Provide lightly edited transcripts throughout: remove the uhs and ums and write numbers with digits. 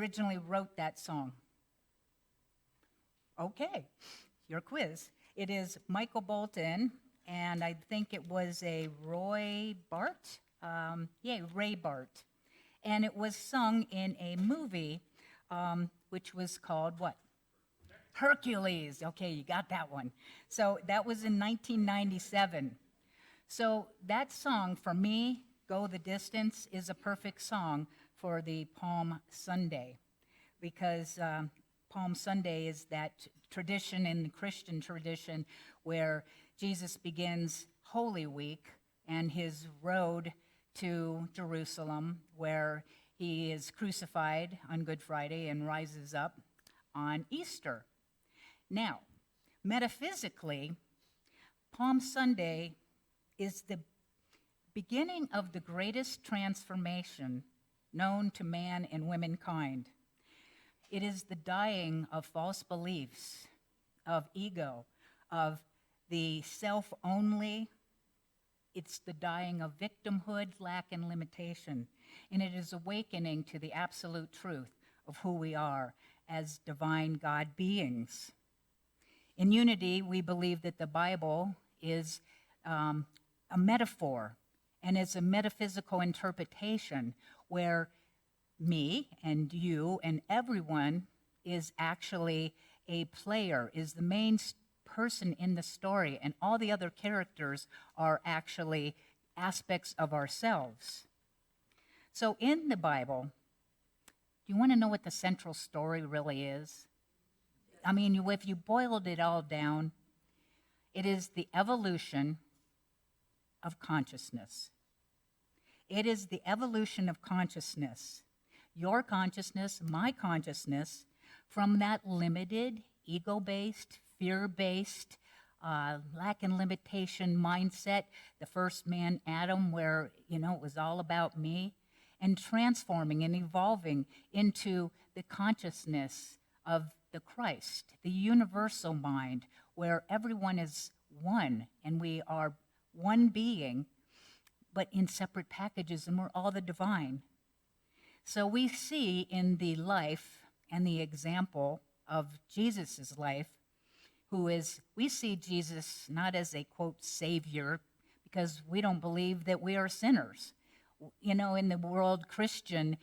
originally wrote that song? Okay, your quiz. It is Michael Bolton, and I think it was a Roy Bart. Ray Bart. And it was sung in a movie which was called what? Hercules. Okay, you got that one. So that was in 1997. So that song, for me, Go the Distance, is a perfect song for the Palm Sunday, because Palm Sunday is that tradition in the Christian tradition where Jesus begins Holy Week and his road to Jerusalem, where he is crucified on Good Friday and rises up on Easter. Now, metaphysically, Palm Sunday is the beginning of the greatest transformation known to man and womankind. It is the dying of false beliefs, of ego, of the self-only. It's the dying of victimhood, lack, and limitation. And it is awakening to the absolute truth of who we are as divine God beings. In Unity, we believe that the Bible is a metaphor, and it's a metaphysical interpretation where me and you and everyone is actually a player, is the main person in the story, and all the other characters are actually aspects of ourselves. So in the Bible, do you want to know what the central story really is? I mean, if you boiled it all down, it is the evolution of consciousness. It is the evolution of consciousness. Your consciousness, my consciousness, from that limited, ego-based, fear-based, lack and limitation mindset, the first man, Adam, where, it was all about me, and transforming and evolving into the consciousness of the Christ, the universal mind, where everyone is one, and we are one being, but in separate packages, and we're all the divine. So we see in the life and the example of Jesus' life, we see Jesus not as a, quote, savior, because we don't believe that we are sinners. In the world Christian,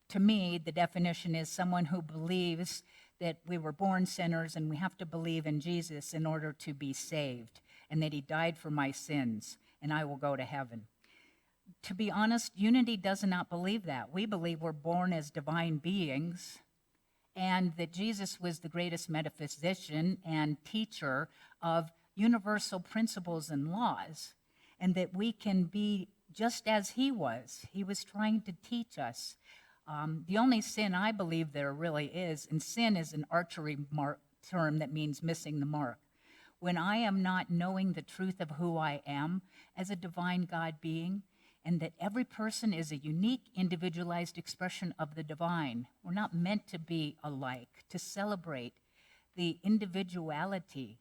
to me, the definition is someone who believes that we were born sinners and we have to believe in Jesus in order to be saved, and that he died for my sins, and I will go to heaven. To be honest, Unity does not believe that. We believe we're born as divine beings, and that Jesus was the greatest metaphysician and teacher of universal principles and laws, and that we can be just as he was. He was trying to teach us. The only sin I believe there really is, and sin is an archery term that means missing the mark. When I am not knowing the truth of who I am as a divine God being, and that every person is a unique, individualized expression of the divine. We're not meant to be alike, to celebrate the individuality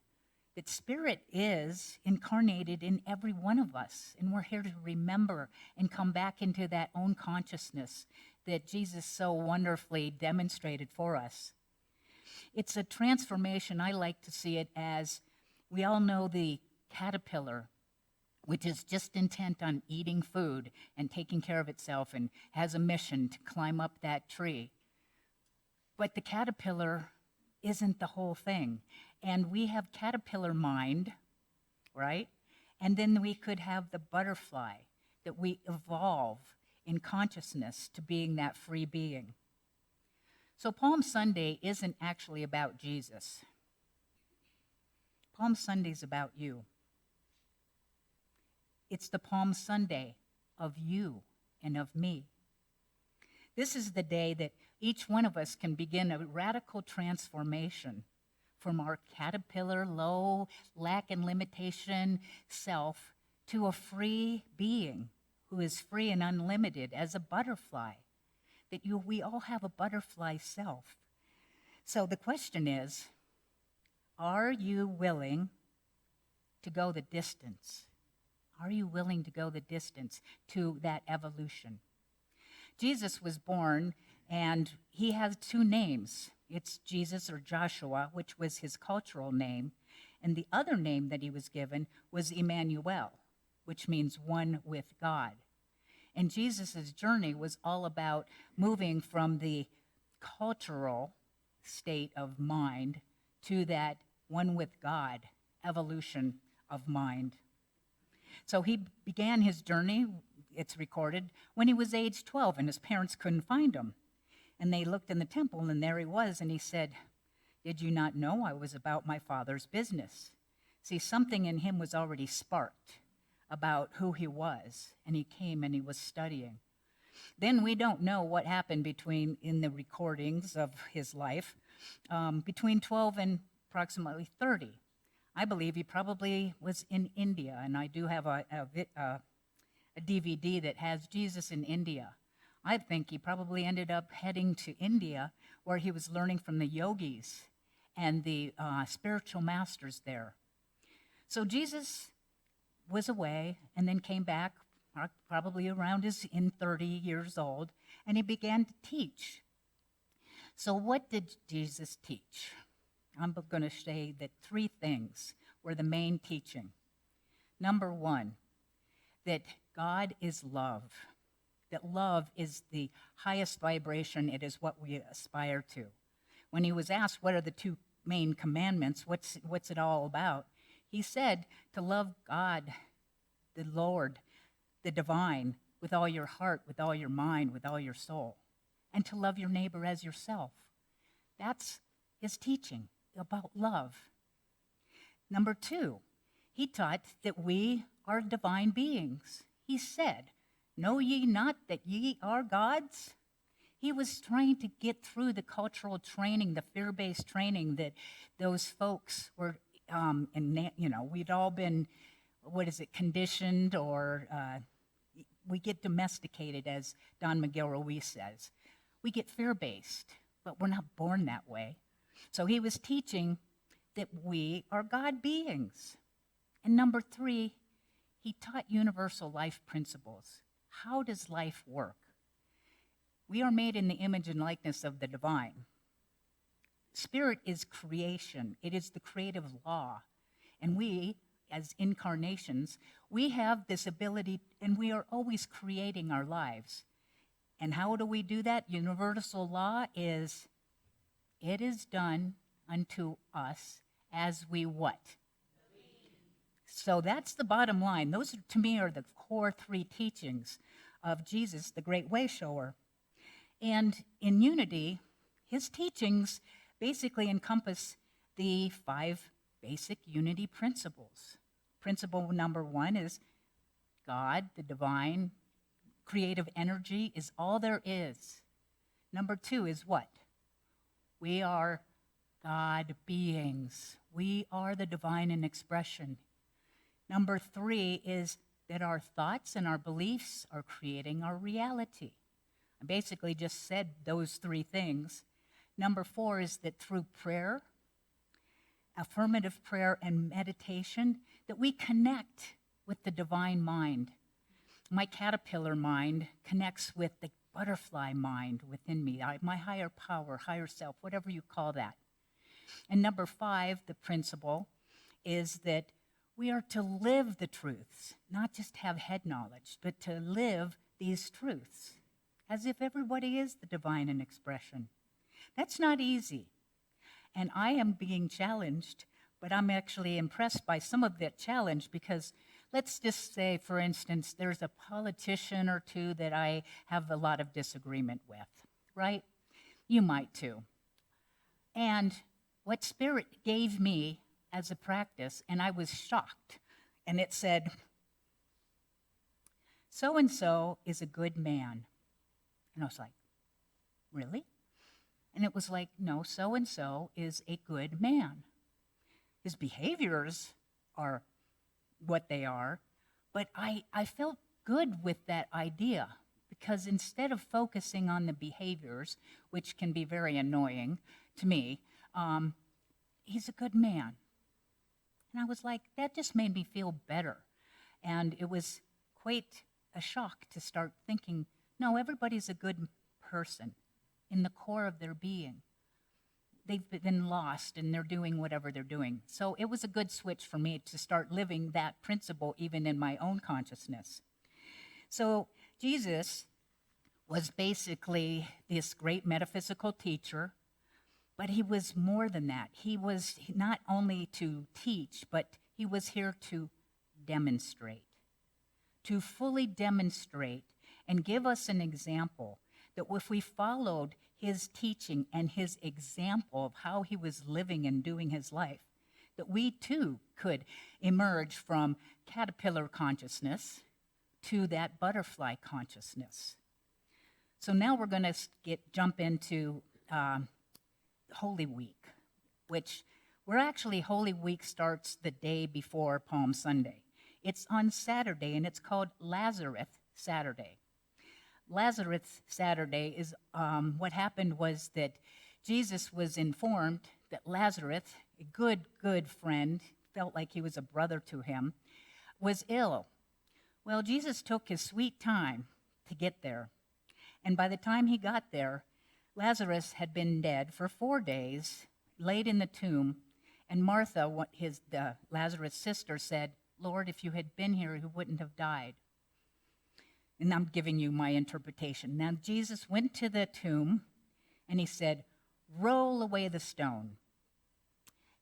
that Spirit is incarnated in every one of us. And we're here to remember and come back into that own consciousness that Jesus so wonderfully demonstrated for us. It's a transformation. I like to see it as, we all know the caterpillar, which is just intent on eating food and taking care of itself and has a mission to climb up that tree. But the caterpillar isn't the whole thing. And we have caterpillar mind, right? And then we could have the butterfly, that we evolve in consciousness to being that free being. So Palm Sunday isn't actually about Jesus. Palm Sunday's about you. It's the Palm Sunday of you and of me. This is the day that each one of us can begin a radical transformation from our caterpillar, low, lack and limitation self to a free being who is free and unlimited as a butterfly. That we all have a butterfly self. So the question is, are you willing to go the distance? Are you willing to go the distance to that evolution? Jesus was born And he has two names. It's Jesus or Joshua, which was his cultural name. And the other name that he was given was Emmanuel, which means one with God. And Jesus' journey was all about moving from the cultural state of mind to that one with God evolution of mind. So he began his journey, it's recorded, when he was age 12 and his parents couldn't find him. And they looked in the temple and there he was, and he said, "Did you not know I was about my Father's business?" See, something in him was already sparked about who he was, and he came and he was studying. Then we don't know what happened in the recordings of his life, between 12 and approximately 30. I believe he probably was in India, and I do have a DVD that has Jesus in India. I think he probably ended up heading to India, where he was learning from the yogis and the spiritual masters there. So Jesus was away and then came back probably around in 30 years old, and he began to teach. So what did Jesus teach? I'm going to say that three things were the main teaching. Number one, that God is love, that love is the highest vibration. It is what we aspire to. When he was asked what are the two main commandments, what's it all about, he said to love God, the Lord, the divine, with all your heart, with all your mind, with all your soul, and to love your neighbor as yourself. That's his teaching about love. Number two, he taught that we are divine beings. He said, "Know ye not that ye are gods?" He was trying to get through the cultural training, the fear-based training that those folks were, we'd all been, conditioned, or we get domesticated, as Don Miguel Ruiz says. We get fear-based, but we're not born that way. So he was teaching that we are God beings. And number three, he taught universal life principles. How does life work? We are made in the image and likeness of the divine. Spirit is creation. It is the creative law. And we, as incarnations, we have this ability, and we are always creating our lives. And how do we do that? Universal law is, it is done unto us as we what? So that's the bottom line. Those, to me, are the core three teachings of Jesus, the great way shower. And in unity, his teachings basically encompass the 5 basic unity principles. Principle number 1 is God, the divine, creative energy is all there is. Number 2 is what? We are God beings. We are the divine in expression. Number 3 is that our thoughts and our beliefs are creating our reality. I basically just said those 3 things. Number 4 is that through prayer, affirmative prayer and meditation, that we connect with the divine mind. My caterpillar mind connects with the butterfly mind within me, my higher power, higher self, whatever you call that. And number 5, the principle, is that we are to live the truths, not just have head knowledge, but to live these truths as if everybody is the divine in expression. That's not easy. And I am being challenged, but I'm actually impressed by some of that challenge, because let's just say, for instance, there's a politician or two that I have a lot of disagreement with, right? You might too. And what Spirit gave me as a practice, and I was shocked, and it said, "So-and-so is a good man." And I was like, really? And it was like, no, so-and-so is a good man. His behaviors are what they are, but I felt good with that idea, because instead of focusing on the behaviors, which can be very annoying to me, he's a good man. And I was like, that just made me feel better. And it was quite a shock to start thinking, no, everybody's a good person in the core of their being. They've been lost and they're doing whatever they're doing. So it was a good switch for me to start living that principle even in my own consciousness. So Jesus was basically this great metaphysical teacher, but he was more than that. He was not only to teach, but he was here to demonstrate, to fully demonstrate and give us an example that if we followed his teaching and his example of how he was living and doing his life, that we too could emerge from caterpillar consciousness to that butterfly consciousness. So now we're going to jump into Holy Week, which Holy Week starts the day before Palm Sunday. It's on Saturday, and it's called Lazarus Saturday. Lazarus Saturday is what happened was that Jesus was informed that Lazarus, a good friend, felt like he was a brother to him, was ill. Well, Jesus took his sweet time to get there. And by the time he got there, Lazarus had been dead for 4 days, laid in the tomb, and Martha, Lazarus' sister, said, "Lord, if you had been here, he wouldn't have died." And I'm giving you my interpretation. Now, Jesus went to the tomb, and he said, "Roll away the stone."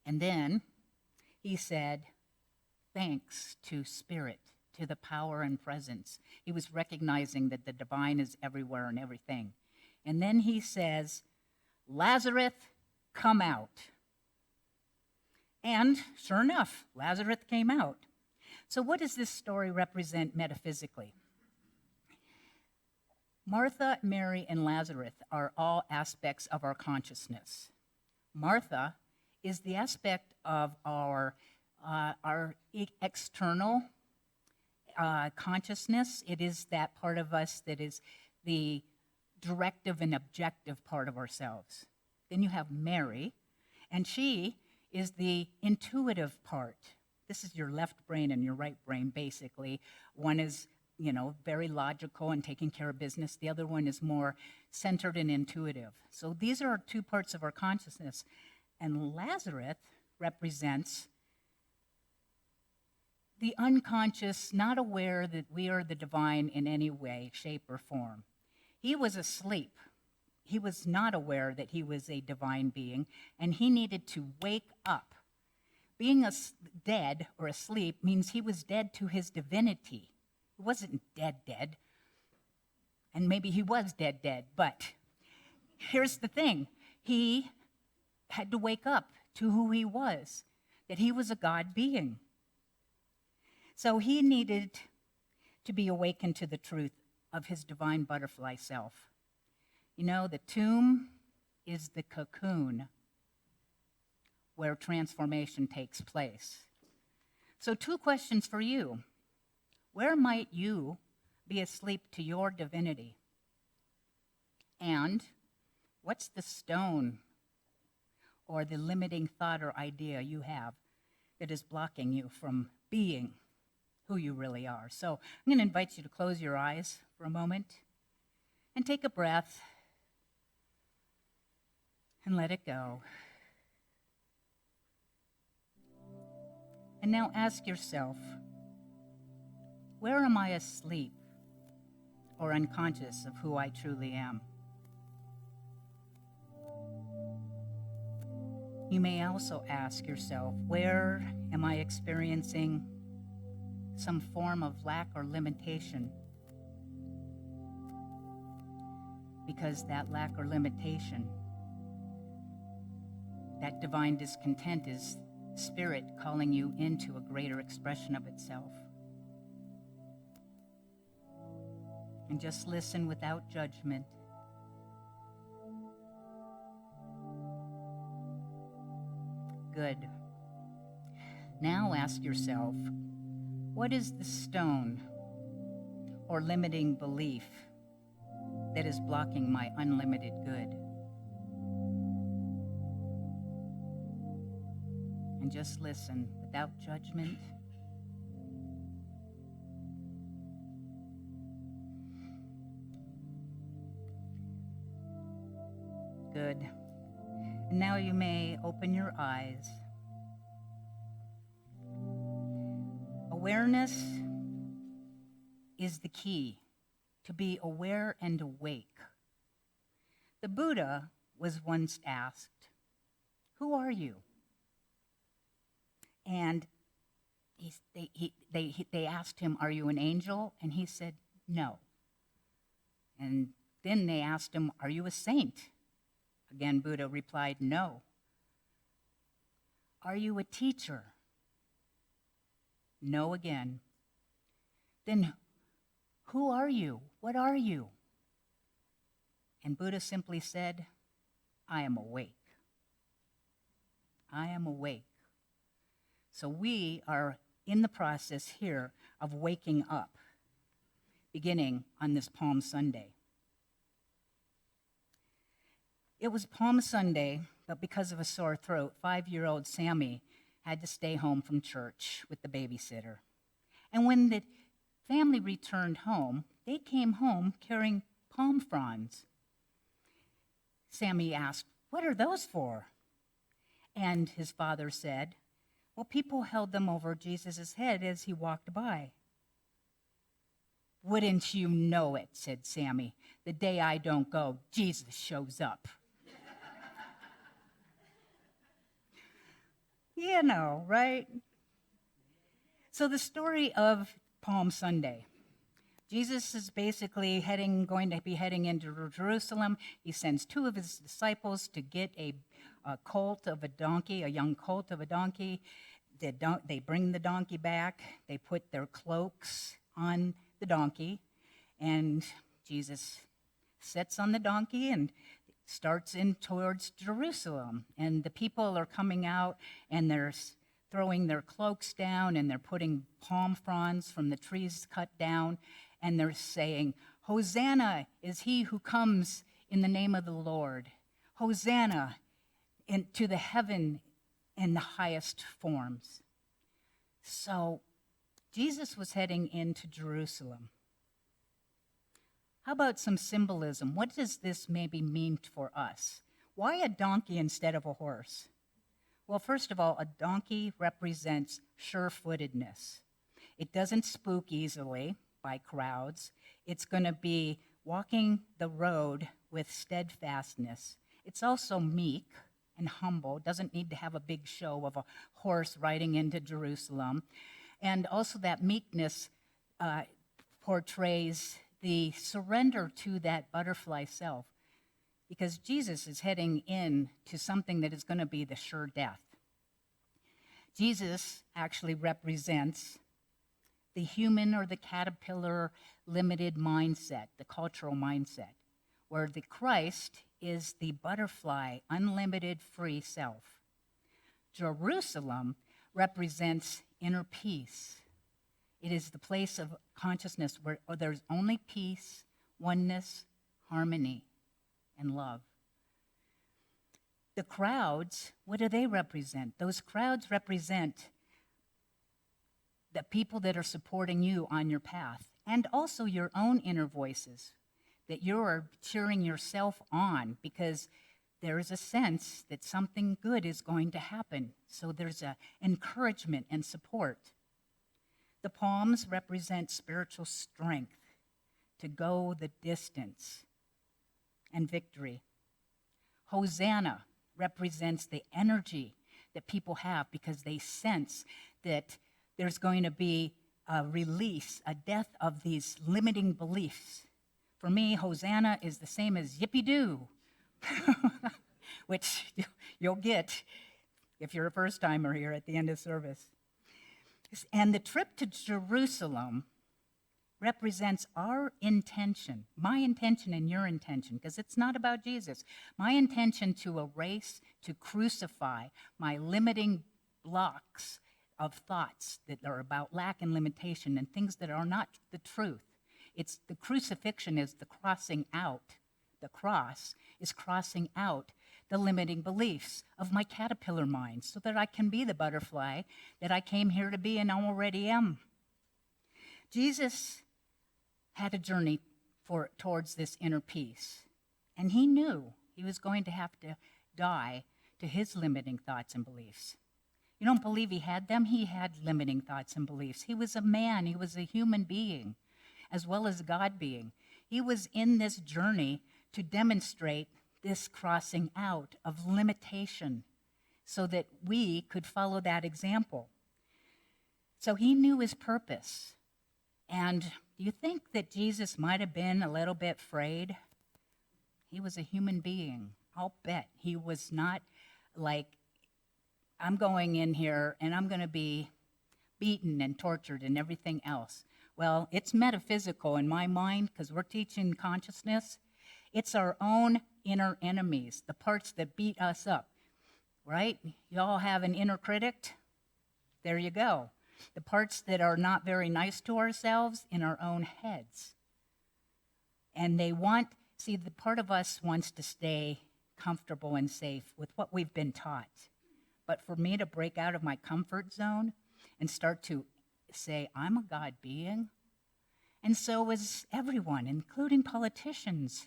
And then he said, "Thanks to Spirit, to the power and presence." He was recognizing that the divine is everywhere and everything. And then he says, "Lazarus, come out." And sure enough, Lazarus came out. So what does this story represent metaphysically? Martha, Mary, and Lazarus are all aspects of our consciousness. Martha is the aspect of our external consciousness. It is that part of us that is the directive and objective part of ourselves. Then you have Mary, and she is the intuitive part. This is your left brain and your right brain, basically. One is, very logical and taking care of business. The other one is more centered and intuitive. So these are two parts of our consciousness. And Lazarus represents the unconscious, not aware that we are the divine in any way, shape, or form. He was asleep. He was not aware that he was a divine being, and he needed to wake up. Being dead or asleep means he was dead to his divinity. He wasn't dead, and maybe he was dead, but here's the thing. He had to wake up to who he was, that he was a God being. So he needed to be awakened to the truth of his divine butterfly self. The tomb is the cocoon where transformation takes place. So 2 questions for you. Where might you be asleep to your divinity? And what's the stone or the limiting thought or idea you have that is blocking you from being who you really are? So I'm going to invite you to close your eyes for a moment and take a breath and let it go. And now ask yourself, where am I asleep or unconscious of who I truly am? You may also ask yourself, where am I experiencing some form of lack or limitation? Because that lack or limitation, that divine discontent, is Spirit calling you into a greater expression of itself. And just listen without judgment. Good. Now ask yourself, what is the stone or limiting belief that is blocking my unlimited good? And just listen without judgment. Good. And now you may open your eyes. Awareness is the key to be aware and awake. The Buddha was once asked, "Who are you?" And they asked him, "Are you an angel?" And he said, "No." And then they asked him, "Are you a saint?" Again, Buddha replied, "No." "Are you a teacher?" No again. "Then who are you? What are you?" And Buddha simply said, "I am awake. I am awake." So we are in the process here of waking up, beginning on this Palm Sunday. It was Palm Sunday, but because of a sore throat, 5-year-old Sammy had to stay home from church with the babysitter. And when the family returned home, they came home carrying palm fronds. Sammy asked, "What are those for?" And his father said, "Well, people held them over Jesus' head as he walked by." "Wouldn't you know it," said Sammy. "The day I don't go, Jesus shows up." You know, right? So the story of Palm Sunday. Jesus is basically going to be heading into Jerusalem. He sends 2 of his disciples to get a colt of a donkey, a young colt of a donkey. They bring the donkey back. They put their cloaks on the donkey, and Jesus sits on the donkey and starts in towards Jerusalem. And the people are coming out, and they're throwing their cloaks down, and they're putting palm fronds from the trees cut down, and they're saying, "Hosanna is he who comes in the name of the Lord. Hosanna to the heaven in the highest forms." So Jesus was heading into Jerusalem. How about some symbolism? What does this maybe mean for us? Why a donkey instead of a horse? Well, first of all, a donkey represents sure-footedness. It doesn't spook easily by crowds. It's going to be walking the road with steadfastness. It's also meek and humble. Doesn't need to have a big show of a horse riding into Jerusalem. And also that meekness portrays the surrender to that butterfly self, because Jesus is heading in to something that is going to be the sure death. Jesus actually represents the human or the caterpillar limited mindset, the cultural mindset, where the Christ is the butterfly, unlimited free self. Jerusalem represents inner peace. It is the place of consciousness where there's only peace, oneness, harmony, and love. The crowds, what do they represent? Those crowds represent the people that are supporting you on your path, and also your own inner voices, that you're cheering yourself on because there is a sense that something good is going to happen. So there's an encouragement and support. The palms represent spiritual strength to go the distance and victory. Hosanna represents the energy that people have because they sense that there's going to be a release, a death of these limiting beliefs. For me, Hosanna is the same as yippee-doo, which you'll get if you're a first-timer here at the end of service. And the trip to Jerusalem represents our intention, my intention and your intention, because it's not about Jesus. My intention to erase, to crucify my limiting blocks of thoughts that are about lack and limitation and things that are not the truth. It's the crucifixion is the crossing out. The cross is crossing out the limiting beliefs of my caterpillar mind so that I can be the butterfly that I came here to be and already am. Jesus had a journey towards this inner peace, and he knew He was going to have to die to his limiting thoughts and beliefs. You don't believe he had them? He had limiting thoughts and beliefs. He was a man. He was a human being, as well as a God being. He was in this journey to demonstrate this crossing out of limitation so that we could follow that example. So he knew his purpose. And do you think that Jesus might have been a little bit afraid? He was a human being. I'll bet he was not like, I'm going in here and I'm going to be beaten and tortured and everything else. Well, it's metaphysical in my mind because we're teaching consciousness. It's our own inner enemies, the parts that beat us up, right? You all have an inner critic? There you go. The parts that are not very nice to ourselves in our own heads. And the part of us wants to stay comfortable and safe with what we've been taught. But for me to break out of my comfort zone and start to say, I'm a God being, and so is everyone, including politicians.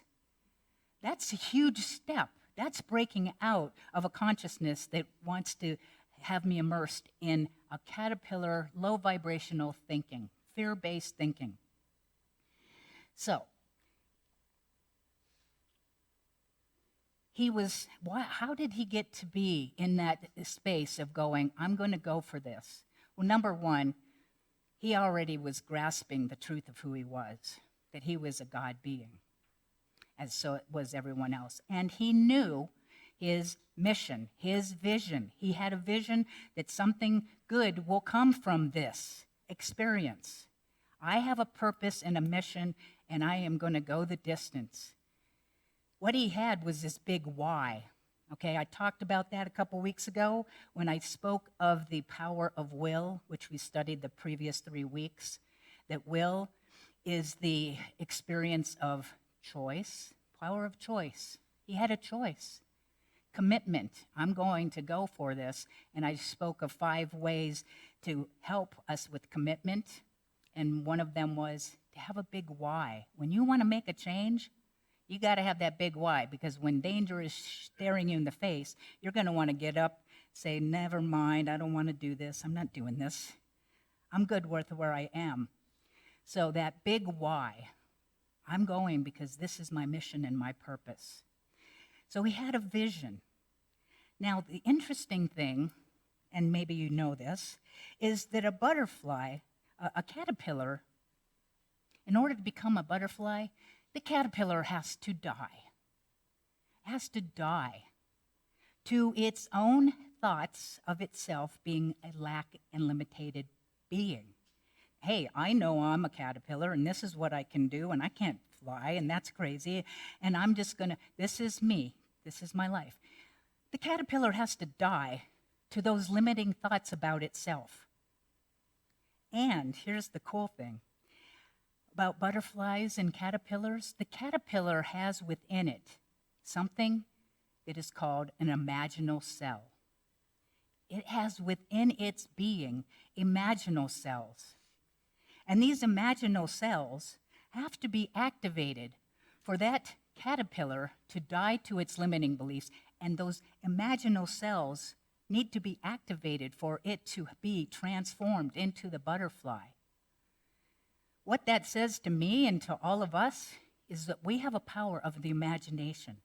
That's a huge step. That's breaking out of a consciousness that wants to have me immersed in a caterpillar, low vibrational thinking, fear-based thinking. So, how did he get to be in that space of going, I'm going to go for this? Well, number one, he already was grasping the truth of who he was, that he was a God being, as so was everyone else. And he knew his mission, his vision. He had a vision that something good will come from this experience. I have a purpose and a mission, and I am going to go the distance. What he had was this big why. Okay, I talked about that a couple weeks ago when I spoke of the power of will, which we studied the previous 3 weeks, that will is the experience of choice, power of choice. He had a choice. Commitment, I'm going to go for this. And I spoke of 5 ways to help us with commitment. And one of them was to have a big why. When you want to make a change, you got to have that big why, because when danger is staring you in the face, you're going to want to get up, say, never mind, I don't want to do this. I'm not doing this. I'm good with where I am. So that big why, I'm going because this is my mission and my purpose. So he had a vision. Now, the interesting thing, and maybe you know this, is that a butterfly, a caterpillar, in order to become a butterfly, the caterpillar has to die. It has to die to its own thoughts of itself being a lack and limited being. Hey, I know I'm a caterpillar, and this is what I can do, and I can't fly, and that's crazy, and I'm just going to, this is me, this is my life. The caterpillar has to die to those limiting thoughts about itself. And here's the cool thing about butterflies and caterpillars. The caterpillar has within it something that is called an imaginal cell. It has within its being imaginal cells. And these imaginal cells have to be activated for that caterpillar to die to its limiting beliefs. And those imaginal cells need to be activated for it to be transformed into the butterfly. What that says to me and to all of us is that we have a power of the imagination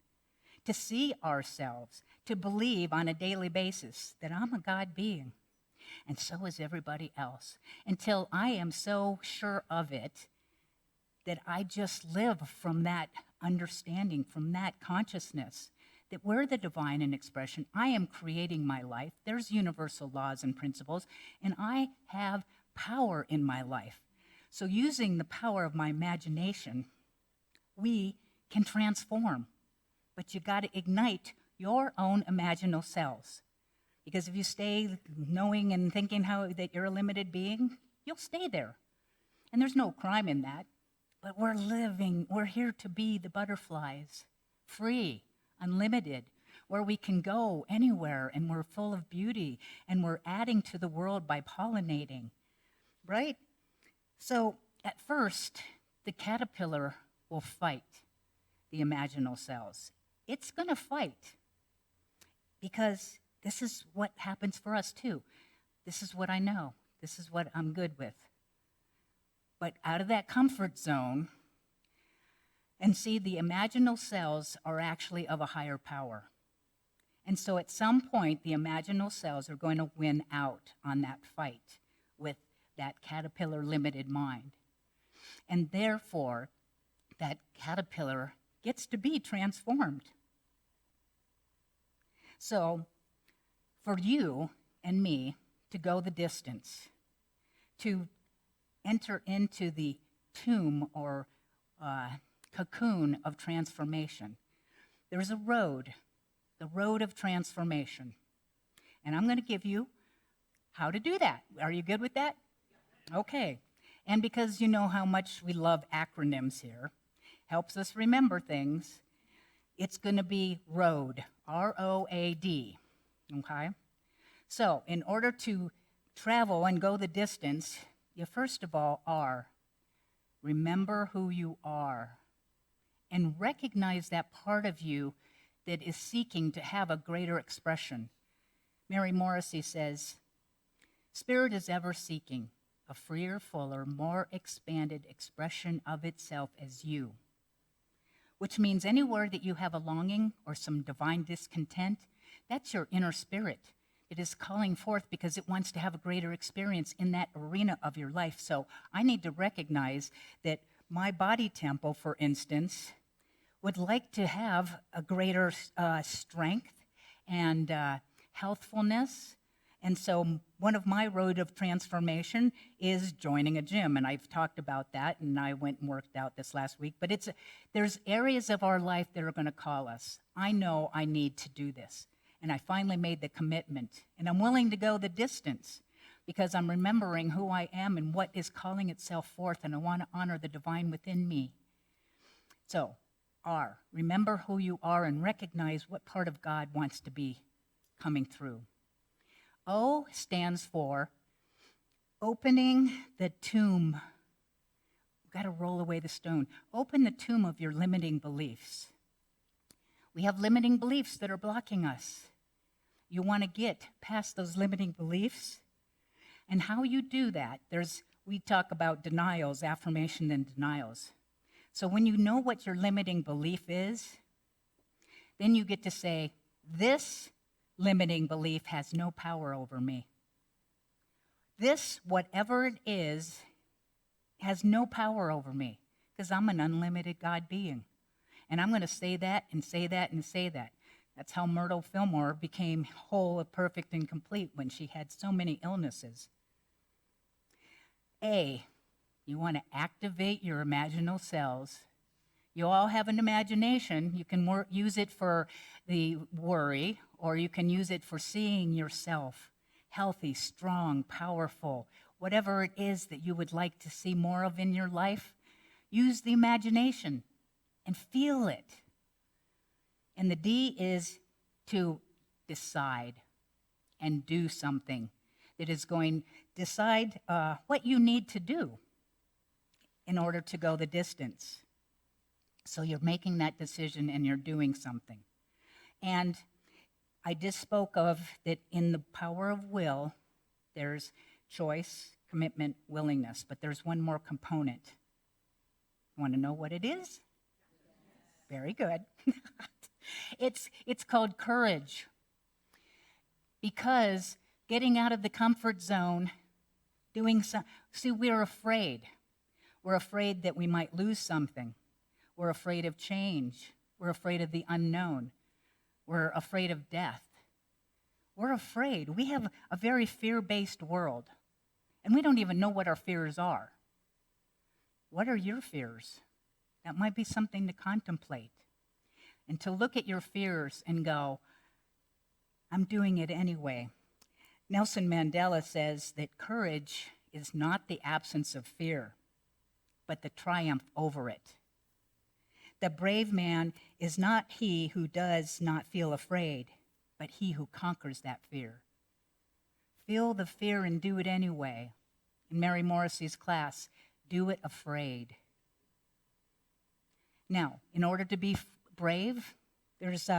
to see ourselves, to believe on a daily basis that I'm a God being, and so is everybody else, until I am so sure of it that I just live from that understanding, from that consciousness, that we're the divine in expression. I am creating my life. There's universal laws and principles, and I have power in my life. So using the power of my imagination, we can transform. But you got to ignite your own imaginal cells. Because if you stay knowing and thinking that you're a limited being, you'll stay there. And there's no crime in that. But we're here to be the butterflies, free, unlimited, where we can go anywhere and we're full of beauty and we're adding to the world by pollinating, right? So at first, the caterpillar will fight the imaginal cells. it's going to fight, because this is what happens for us too. This is what I know. This is what I'm good with. But out of that comfort zone, and see, the imaginal cells are actually of a higher power. And so at some point, the imaginal cells are going to win out on that fight with that caterpillar limited mind. And therefore, that caterpillar gets to be transformed. So, for you and me to go the distance, to enter into the tomb or cocoon of transformation, there's a road, the road of transformation. And I'm going to give you how to do that. Are you good with that? Okay. And because you know how much we love acronyms here, helps us remember things, it's going to be ROAD, R-O-A-D, okay? So in order to travel and go the distance, you first of all remember who you are, and recognize that part of you that is seeking to have a greater expression. Mary Morrissey says, "Spirit is ever seeking a freer, fuller, more expanded expression of itself as you," which means anywhere that you have a longing or some divine discontent, that's your inner spirit. It is calling forth because it wants to have a greater experience in that arena of your life. So I need to recognize that my body temple, for instance, would like to have a greater strength and healthfulness. And so one of my road of transformation is joining a gym, and I've talked about that, and I went and worked out this last week. But there's areas of our life that are going to call us. I know I need to do this, and I finally made the commitment, and I'm willing to go the distance because I'm remembering who I am and what is calling itself forth, and I want to honor the divine within me. So, remember who you are and recognize what part of God wants to be coming through. O stands for opening the tomb. We've got to roll away the stone. Open the tomb of your limiting beliefs. We have limiting beliefs that are blocking us. You want to get past those limiting beliefs. And how you do that, we talk about denials, affirmation and denials. So when you know what your limiting belief is, then you get to say, this limiting belief has no power over me. This, whatever it is, has no power over me because I'm an unlimited God being. And I'm going to say that and say that and say that. That's how Myrtle Fillmore became whole, perfect, and complete when she had so many illnesses. A, you want to activate your imaginal cells. You all have an imagination. You can use it for the worry, or you can use it for seeing yourself healthy, strong, powerful, whatever it is that you would like to see more of in your life. Use the imagination and feel it. And the D is to decide and do something that is going to decide what you need to do in order to go the distance. So you're making that decision and you're doing something. And I just spoke of that in the power of will, there's choice, commitment, willingness, but there's one more component. You want to know what it is? Very good. It's called courage. Because getting out of the comfort zone, we're afraid. We're afraid that we might lose something. We're afraid of change. We're afraid of the unknown. We're afraid of death. We're afraid. We have a very fear-based world, and we don't even know what our fears are. What are your fears? That might be something to contemplate, and to look at your fears and go, I'm doing it anyway. Nelson Mandela says that courage is not the absence of fear, but the triumph over it. The brave man is not he who does not feel afraid, but he who conquers that fear. Feel the fear and do it anyway. In Mary Morrissey's class, do it afraid. Now, in order to be brave, There's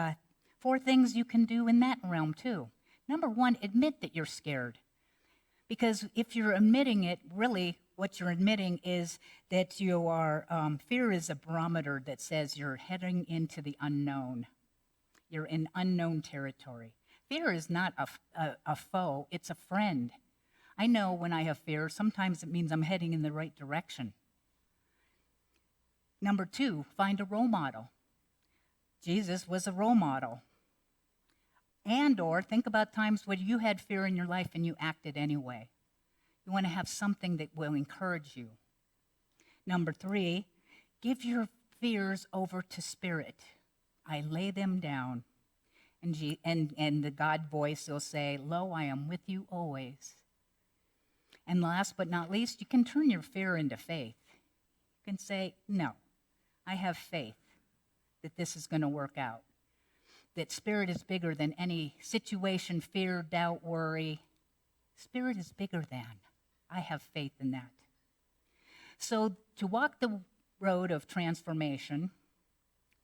4 things you can do in that realm, too. Number 1, admit that you're scared. Because if you're admitting it, really what you're admitting is that you are, fear is a barometer that says you're heading into the unknown. You're in unknown territory. Fear is not a foe, it's a friend. I know when I have fear, sometimes it means I'm heading in the right direction. Number 2, find a role model. Jesus was a role model. And or think about times when you had fear in your life and you acted anyway. You want to have something that will encourage you. Number 3, give your fears over to Spirit. I lay them down. And the God voice will say, lo, I am with you always. And last but not least, you can turn your fear into faith. You can say, no, I have faith that this is going to work out. That Spirit is bigger than any situation, fear, doubt, worry. Spirit is bigger than. I have faith in that. So to walk the road of transformation,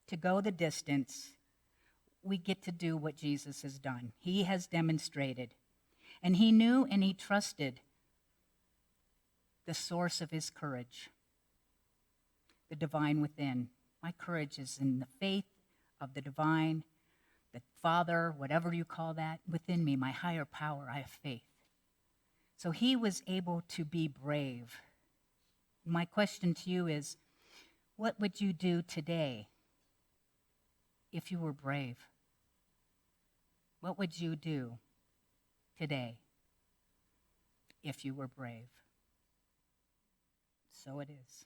to go the distance, we get to do what Jesus has done. He has demonstrated. And he knew and he trusted the source of his courage, the divine within. My courage is in the faith of the divine, the Father, whatever you call that, within me, my higher power. I have faith. So he was able to be brave. My question to you is, what would you do today if you were brave? What would you do today if you were brave? So it is.